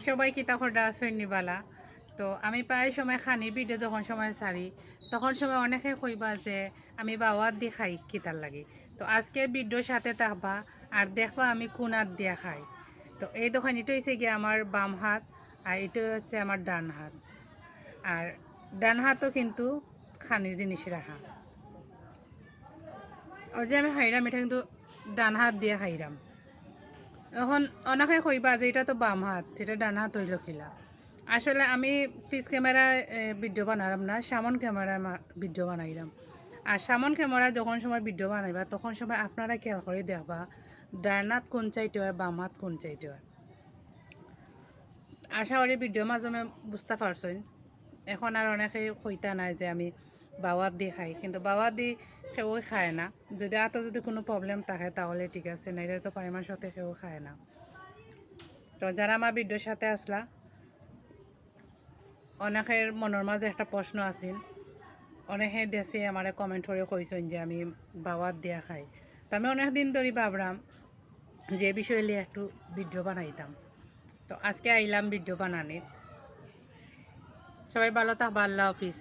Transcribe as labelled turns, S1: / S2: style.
S1: সবাই কিতা খোরডা সৈন্যবালা। তো আমি প্রায় সময় খানির ভিডিও যখন সময় ছাড়ি তখন সময় অনেকে কইবা যে আমি বাওয়াত দিয়ে খাই কিতার লাগে। তো আজকের ভিডিওর সাথে থাকবা আর দেখবা আমি কোনাত দিয়া খাই। তো এই দোকান এটা হচ্ছে গিয়ে আমার বাম হাত আর এটা হচ্ছে আমার ডান হাত। আর ডান হাতও কিন্তু খানির জিনিস রাখা। ওই যে আমি খাইরাম এটা কিন্তু ডান হাত দিয়ে খাইরাম। এখন অনেকে কইবা যে এটা তো বাম হাত, যেটা ডান হাত হইল খিলা। আসলে আমি ফিস ক্যামেরায় ভিডিও বানালাম না, সামন ক্যামেরায় ভিডিও বানাইলাম। আর সামন ক্যামেরায় যখন সময় ভিডিও বানাইবা তখন সময় আপনারা খেয়াল করে দেখবা ডান হাত কোন চাইতে হয়, বাম হাত কোন চাইতে হয়। আশা করি ভিডিও মাধ্যমে বুঝতে পারছেন। এখন আর অনেকে কইতা নাই যে আমি বাওয়াত দিয়ে খাই, কিন্তু বাওয়াত দিয়ে কেউ খায় না। যদি আতো যদি কোনো প্রবলেম থাকে তাহলে ঠিক আছে, নাইলে তো পরিমাণ সাথে কেউ খায় না। তো যারা আমার ভিডিওর সাথে আসলা, অনেকের মনের মাঝে একটা প্রশ্ন আছিল, অনেকে দেশে আমার কমেন্ট করে কইছেন যে আমি বাওয়াত দিয়া খাই। তো আমি অনেক দিন ধরে ভাবলাম যে বিষয়ে নিয়ে একটু ভিডিও বানাইতাম। তো আজকে আইলাম ভিডিও বানানির। সবাই ভালো থাকবা, আল্লাহ হাফিজ।